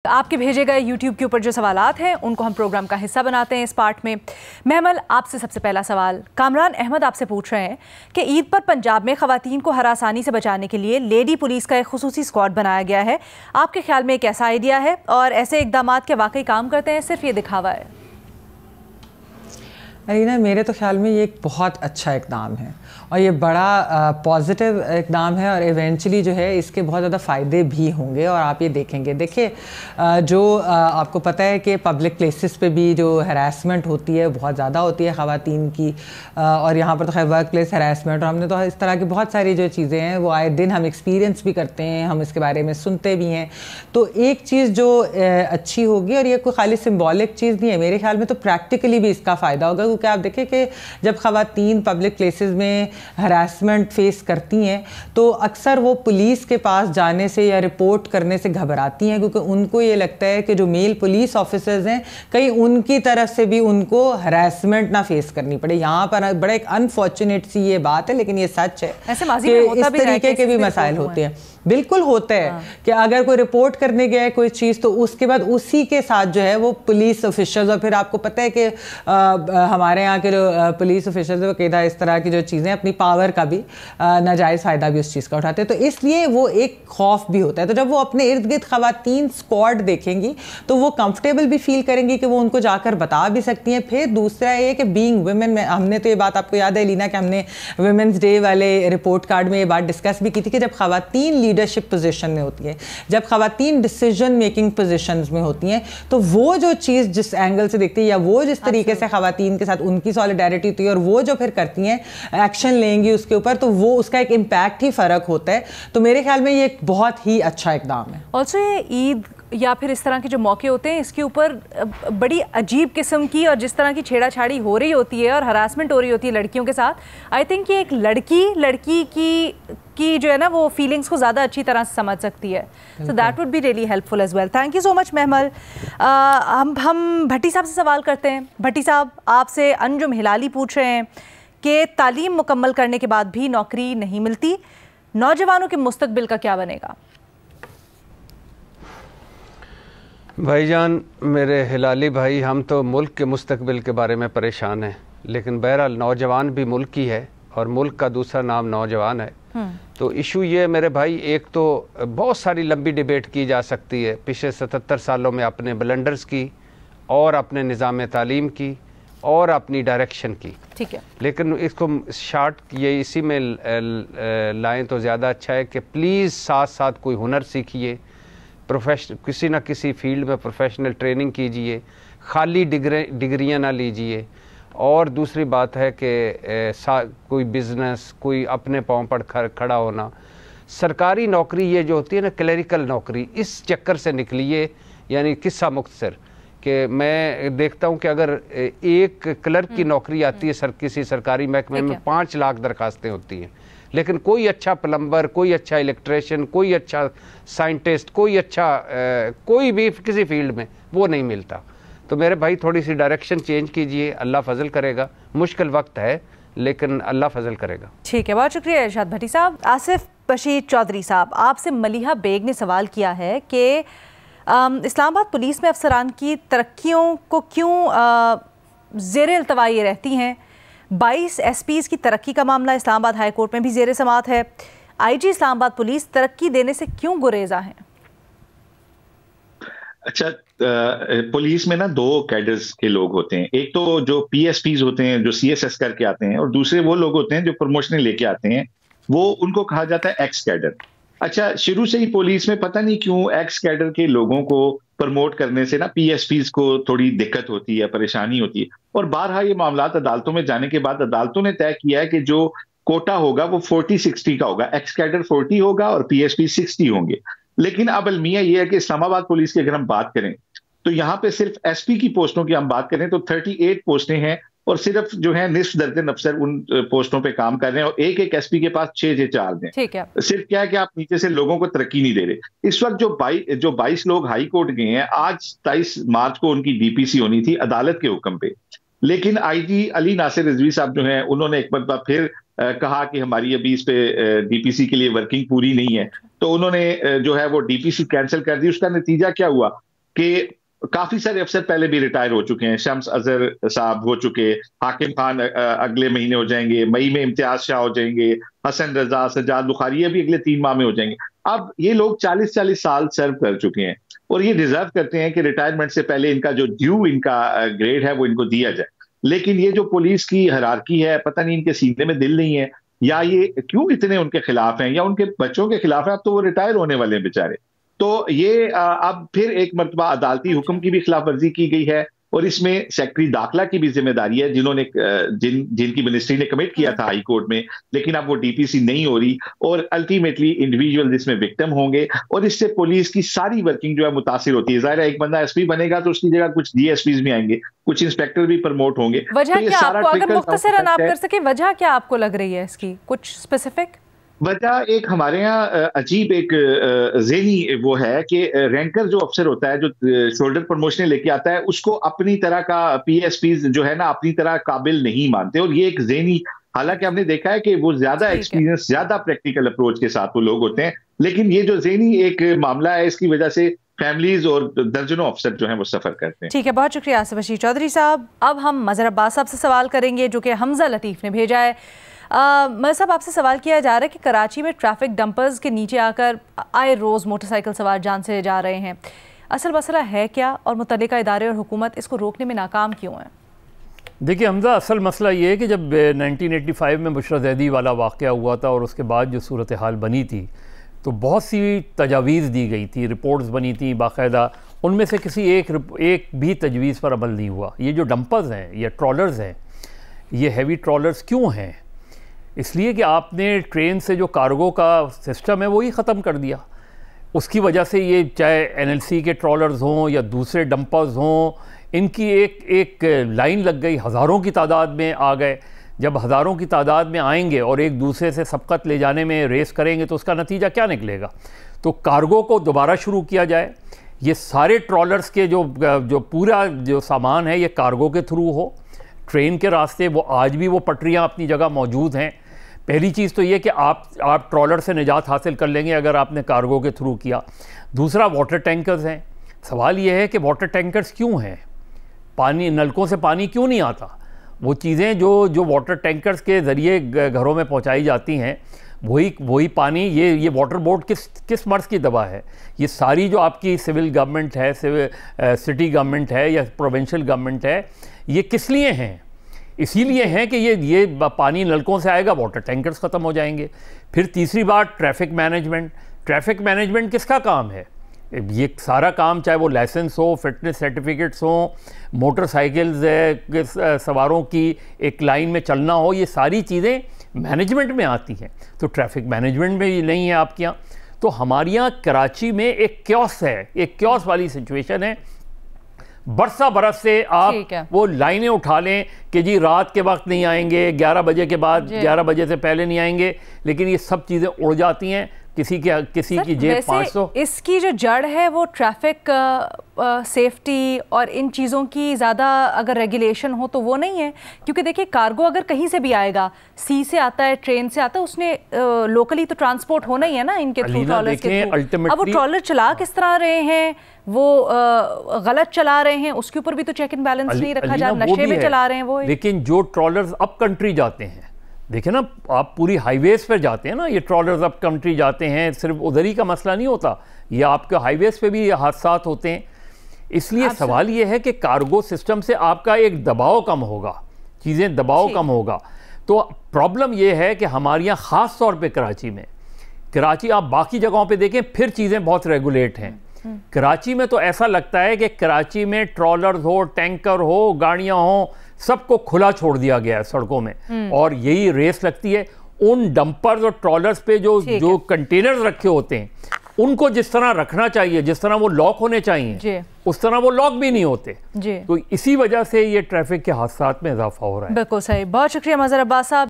आपके भेजे गए YouTube के ऊपर जो सवालात हैं उनको हम प्रोग्राम का हिस्सा बनाते हैं इस पार्ट में। महमल, आपसे सबसे पहला सवाल कामरान अहमद आपसे पूछ रहे हैं कि ईद पर पंजाब में ख़वातीन को हरासानी से बचाने के लिए लेडी पुलिस का एक खुसूसी स्क्वाड बनाया गया है। आपके ख्याल में एक ऐसा आइडिया है और ऐसे इकदाम क्या वाकई काम करते हैं, सिर्फ ये दिखावा है? अरीना, मेरे तो ख्याल में ये एक बहुत अच्छा इकदाम है और ये बड़ा पॉजिटिव इकदाम है और इवेंचुअली जो है इसके बहुत ज़्यादा फ़ायदे भी होंगे और आप ये देखेंगे। देखिए, जो आपको पता है कि पब्लिक प्लेसेस पे भी जो हरासमेंट होती है बहुत ज़्यादा होती है ख़वातीन की, और यहाँ पर तो खैर वर्क प्लेस हरासमेंट, और हमने तो इस तरह की बहुत सारी जो चीज़ें हैं वो आए दिन हम एक्सपीरियंस भी करते हैं, हम इसके बारे में सुनते भी हैं। तो एक चीज़ जो अच्छी होगी, और ये कोई खाली सिम्बॉलिक चीज़ नहीं है, मेरे ख्याल में तो प्रैक्टिकली भी इसका फ़ायदा होगा, क्योंकि आप देखें कि जब ख़वातीन पब्लिक प्लेसेस में हरासमेंट फेस करती हैं तो अक्सर वो पुलिस के पास जाने से या रिपोर्ट करने से घबराती हैं, क्योंकि उनको ये लगता है कि जो मेल पुलिस ऑफिसर्स हैं कहीं उनकी तरफ से भी उनको हरासमेंट ना फेस करनी पड़े। यहाँ पर बड़ा एक अनफॉर्चुनेट सी ये बात है, लेकिन ये सच है कि इस तरीके के भी मसाइल होते हैं। बिल्कुल होता है कि अगर कोई रिपोर्ट करने गया है कोई चीज़ तो उसके बाद उसी के साथ जो है वो पुलिस ऑफिसर्स, और फिर आपको पता है कि हमारे यहाँ के जो पुलिस ऑफिसर्स वो कई इस तरह की जो चीज़ें अपनी पावर का भी नाजायज़ फ़ायदा भी उस चीज़ का उठाते हैं, तो इसलिए वो एक खौफ भी होता है। तो जब वो अपने इर्द गिर्द ख़वातीन स्क्वाड देखेंगी तो वो कंफर्टेबल भी फील करेंगी कि वो उनको जाकर बता भी सकती हैं। फिर दूसरा ये कि बीइंग वुमेन में, हमने तो ये बात आपको याद है लीना कि हमने वुमेंस डे वाले रिपोर्ट कार्ड में ये बात डिस्कस भी की थी कि जब ख़वातीन लीडरशिप पोजीशन में होती है, जब ख़वातीन डिसीजन मेकिंग पोजीशंस में होती हैं, तो वो जो चीज़ जिस एंगल से देखती है या वो जिस तरीके से ख़वातीन के साथ उनकी सॉलिडारिटी होती है और वो जो फिर करती हैं एक्शन लेंगी उसके ऊपर, तो वो उसका एक इम्पैक्ट ही फ़र्क होता है। तो मेरे ख्याल में ये एक बहुत ही अच्छा इकदाम है। ऑल्सो ये ईद या फिर इस तरह के जो मौके होते हैं इसके ऊपर बड़ी अजीब किस्म की और जिस तरह की छेड़ाछाड़ी हो रही होती है और हरासमेंट हो रही होती है लड़कियों के साथ, आई थिंक ये एक लड़की की जो है ना वो फीलिंग्स को ज़्यादा अच्छी तरह से समझ सकती है। So that would be really helpful as well. Thank you so much Mahmal. हम भट्टी साहब से सवाल करते हैं। भट्टी साहब, आपसे अंजुम हिलाली पूछ रहे हैं कि तालीम मुकम्मल करने के बाद भी नौकरी नहीं मिलती, नौजवानों के मुस्तकबिल का क्या बनेगा? भाईजान, मेरे हिलाली भाई, हम तो मुल्क के मुस्तकबिल के बारे में परेशान हैं, लेकिन बहरहाल नौजवान भी मुल्क ही है और मुल्क का दूसरा नाम नौजवान है। तो इशू ये मेरे भाई, एक तो बहुत सारी लंबी डिबेट की जा सकती है पिछले 77 सालों में अपने ब्लंडर्स की और अपने निज़ाम तालीम की और अपनी डायरेक्शन की, ठीक है, लेकिन इसको शार्ट ये इसी में लाएं तो ज़्यादा अच्छा है कि प्लीज़ साथ साथ कोई हुनर सीखिए, किसी न किसी फील्ड में प्रोफेशनल ट्रेनिंग कीजिए, खाली डिग्रियां ना लीजिए। और दूसरी बात है कि कोई बिज़नेस, कोई अपने पाँव पर खड़ा होना। सरकारी नौकरी ये जो होती है ना, क्लरिकल नौकरी, इस चक्कर से निकलिए। यानी किस्सा मुख्तसर कि मैं देखता हूँ कि अगर एक क्लर्क की नौकरी आती है किसी सरकारी महकमे में 5 लाख दरखास्तें होती हैं, लेकिन कोई अच्छा प्लम्बर, कोई अच्छा इलेक्ट्रिशियन, कोई अच्छा साइंटिस्ट, कोई अच्छा कोई भी किसी फील्ड में वो नहीं मिलता। तो मेरे भाई थोड़ी सी डायरेक्शन चेंज कीजिए, अल्लाह फजल करेगा। मुश्किल वक्त है लेकिन अल्लाह फजल करेगा। ठीक है, बहुत शुक्रिया इरशाद भट्टी साहब। आसिफ बशीर चौधरी साहब, आपसे मलिहा बेग ने सवाल किया है कि इस्लामाबाद पुलिस में अफसरान की तरक्कियों को क्यों ज़ेर इल्तवा ये रहती हैं? 22 SPs की तरक्की का मामला इस्लामाबाद हाई कोर्ट में भी ज़ेर समाअत है। IG इस्लामाबाद पुलिस तरक्की देने से क्यों गुरेजा हैं? अच्छा, पुलिस में ना 2 कैडर्स के लोग होते हैं। एक तो जो PSPs होते हैं जो CSS करके आते हैं, और दूसरे वो लोग होते हैं जो प्रमोशन लेके आते हैं, वो उनको कहा जाता है एक्स कैडर। अच्छा, शुरू से ही पुलिस में पता नहीं क्यों एक्स कैडर के लोगों को प्रमोट करने से ना PSPs को थोड़ी दिक्कत होती है, परेशानी होती है। और बारहा ये मामलात अदालतों में जाने के बाद अदालतों ने तय किया है कि जो कोटा होगा वो 40-60 का होगा, एक्स कैडर 40 होगा और PSP 60 होंगे। लेकिन अब अलमिया ये है कि इस्लामाबाद पुलिस की अगर हम बात करें तो यहाँ पे सिर्फ SP की पोस्टों की हम बात करें तो 38 पोस्टें हैं, और सिर्फ जो है निस्फ दर्जन अफसर उन पोस्टों पे काम कर रहे हैं, और एक SP के पास 6 चार्ज हैं। ठीक है, सिर्फ क्या है कि आप नीचे से लोगों को तरक्की नहीं दे रहे। इस वक्त जो 22 लोग हाई कोर्ट गए हैं, आज 23 मार्च को उनकी DPC होनी थी अदालत के हुक्म पे, लेकिन IG अली नासिर रिजवी साहब जो हैं उन्होंने एक बार फिर कहा कि हमारी अभी इस पे DPC के लिए वर्किंग पूरी नहीं है, तो उन्होंने जो है वो DPC कैंसिल कर दी। उसका नतीजा क्या हुआ? कि काफी सारे अफसर पहले भी रिटायर हो चुके हैं। शम्स अजहर साहब हो चुके, हाकिम खान अगले महीने हो जाएंगे, मई में इम्तियाज शाह हो जाएंगे, हसन रजा, सजाद बुखारी भी अगले 3 माह में हो जाएंगे। अब ये लोग 40-40 साल सर्व कर चुके हैं और ये डिजर्व करते हैं कि रिटायरमेंट से पहले इनका जो ड्यू इनका ग्रेड है वो इनको दिया जाए। लेकिन ये जो पुलिस की हायरार्की है, पता नहीं इनके सीने में दिल नहीं है या ये क्यों इतने उनके खिलाफ हैं या उनके बच्चों के खिलाफ है। अब तो वो रिटायर होने वाले हैं बेचारे। तो ये अब फिर एक मरतबा अदालती हुक्म की भी खिलाफ वर्जी की गई है और इसमें सेक्रेटरी दाखिला की भी जिम्मेदारी है, जिन्होंने जिनकी मिनिस्ट्री ने कमिट किया था हाई कोर्ट में, लेकिन अब वो डीपीसी नहीं हो रही और अल्टीमेटली इंडिविजुअल इसमें विक्टिम होंगे और इससे पुलिस की सारी वर्किंग जो है मुतासिर होती है। जाहिर है एक बंदा एसपी बनेगा तो उसकी जगह कुछ डीएसपीज भी आएंगे, कुछ इंस्पेक्टर भी प्रमोट होंगे। वजह तो क्या आपको, अगर मुख्तसरन आप कर सके, वजह क्या आपको लग रही है इसकी, कुछ स्पेसिफिक? वजह एक हमारे यहाँ अजीब एक ज़हनी वो है कि रैंकर जो अफसर होता है, जो शोल्डर प्रमोशन लेके आता है, उसको अपनी तरह का पीएसपीज जो है ना अपनी तरह काबिल नहीं मानते और ये एक ज़हनी, हालांकि हमने देखा है कि वो ज्यादा एक्सपीरियंस, ज्यादा प्रैक्टिकल अप्रोच के साथ वो लोग होते हैं, लेकिन ये जो ज़हनी एक मामला है इसकी वजह से फैमिलीज और दर्जनों अफसर जो हैं वो सफर करते हैं। ठीक है, बहुत शुक्रिया आसिफ रशीद चौधरी साहब। अब हम मज़हर अब्बास साहब से सवाल करेंगे जो कि हमजा लतीफ़ ने भेजा है। मज़हर साहब, आपसे सवाल किया जा रहा है कि कराची में ट्रैफिक डंपर्स के नीचे आकर आए रोज़ मोटरसाइकिल सवार जान से जा रहे हैं, असल मसला है क्या और मुतल्लिका इदारे और हुकूमत इसको रोकने में नाकाम क्यों है? देखिए हमजा, असल मसला ये है कि जब 1985 में बुशरा ज़ैदी वाला वाक़या हुआ था और उसके बाद जो सूरत हाल बनी थी तो बहुत सी तजावीज़ दी गई थी, रिपोर्ट्स बनी थी बाकायदा, उनमें से किसी एक भी तजवीज़ पर अमल नहीं हुआ। ये जो डंपर्स हैं या ट्रॉलर्स हैं, ये हैवी ट्रॉलर्स क्यों हैं? इसलिए कि आपने ट्रेन से जो कार्गो का सिस्टम है वो ही ख़त्म कर दिया। उसकी वजह से ये चाहे एनएलसी के ट्रॉलर्स हों या दूसरे डंपर्स हों, इनकी एक लाइन लग गई, हज़ारों की तादाद में आ गए। जब हज़ारों की तादाद में आएंगे और एक दूसरे से सबकत ले जाने में रेस करेंगे तो उसका नतीजा क्या निकलेगा? तो कार्गो को दोबारा शुरू किया जाए, ये सारे ट्रॉलर्स के जो पूरा जो सामान है ये कार्गो के थ्रू हो, ट्रेन के रास्ते वो आज भी वो पटरियाँ अपनी जगह मौजूद हैं। पहली चीज़ तो ये कि आप ट्रॉलर से निजात हासिल कर लेंगे अगर आपने कार्गो के थ्रू किया। दूसरा, वाटर टैंकर्स हैं। सवाल ये है कि वाटर टैंकर्स क्यों हैं? पानी, नलकों से पानी क्यों नहीं आता? वो चीज़ें जो वाटर टैंकर्स के ज़रिए घरों में पहुंचाई जाती हैं, वही पानी, ये वाटर बोर्ड किस मर्ज़ की दवा है? ये सारी जो आपकी सिविल गवर्नमेंट है, सिटी गवर्नमेंट है या प्रोविंशियल गवर्नमेंट है, ये किस लिए हैं? इसीलिए हैं कि ये पानी नलकों से आएगा, वाटर टैंकर्स ख़त्म हो जाएंगे। फिर तीसरी बात, ट्रैफिक मैनेजमेंट। ट्रैफिक मैनेजमेंट किसका काम है? ये सारा काम, चाहे वो लाइसेंस हो, फिटनेस सर्टिफिकेट्स हो, मोटरसाइकिल्स सवारों की एक लाइन में चलना हो, ये सारी चीज़ें मैनेजमेंट में आती हैं। तो ट्रैफिक मैनेजमेंट में नहीं है आपके यहाँ। तो हमारे यहाँ कराची में एक क्योस है, एक क्योस वाली सिचुएशन है। बरसा बरस से आप वो लाइनें उठा लें कि जी रात के वक्त नहीं आएंगे, 11 बजे के बाद, 11 बजे से पहले नहीं आएंगे, लेकिन ये सब चीज़ें उड़ जाती हैं। किसी की जेब 500। इसकी जो जड़ है वो ट्रैफिक सेफ्टी और इन चीज़ों की ज़्यादा अगर रेगुलेशन हो तो वो नहीं है, क्योंकि देखिए कार्गो अगर कहीं से भी आएगा, सी से आता है, ट्रेन से आता है, उसने लोकली तो ट्रांसपोर्ट होना ही है ना इनके थ्रू, ट्रॉलर्स के थ्रू। अब वो ट्रॉलर चला किस तरह रहे हैं, वो गलत चला रहे हैं, उसके ऊपर भी तो चेक एंड बैलेंस नहीं रखा जा, नशे में चला रहे हैं वो। लेकिन जो ट्रॉलर्स अप कंट्री जाते हैं, देखिए ना, आप पूरी हाईवेज पर जाते हैं ना, ये ट्रॉलर्स अप कंट्री जाते हैं, सिर्फ उधर ही का मसला नहीं होता, ये आपके हाईवेज पे भी हादसा होते हैं। इसलिए सवाल ये है कि कार्गो सिस्टम से आपका एक दबाव कम होगा, चीज़ें दबाव कम होगा। तो प्रॉब्लम ये है कि हमारे यहाँ ख़ास तौर पे कराची, आप बाकी जगहों पे देखें फिर चीज़ें बहुत रेगुलेट हैं। कराची में तो ऐसा लगता है कि कराची में ट्रॉलर्स हो, टैंकर हो, गाड़ियाँ हों, सबको खुला छोड़ दिया गया है सड़कों में, और यही रेस लगती है उन डंपर्स और ट्रॉलर्स पे जो कंटेनर्स रखे होते हैं, उनको जिस तरह रखना चाहिए, जिस तरह वो लॉक होने चाहिए, उस तरह वो लॉक भी नहीं होते। तो इसी वजह से ये ट्रैफिक के हादसात में इजाफा हो रहा है। बिल्कुल सही, बहुत शुक्रिया मज़हर अब्बास साहब।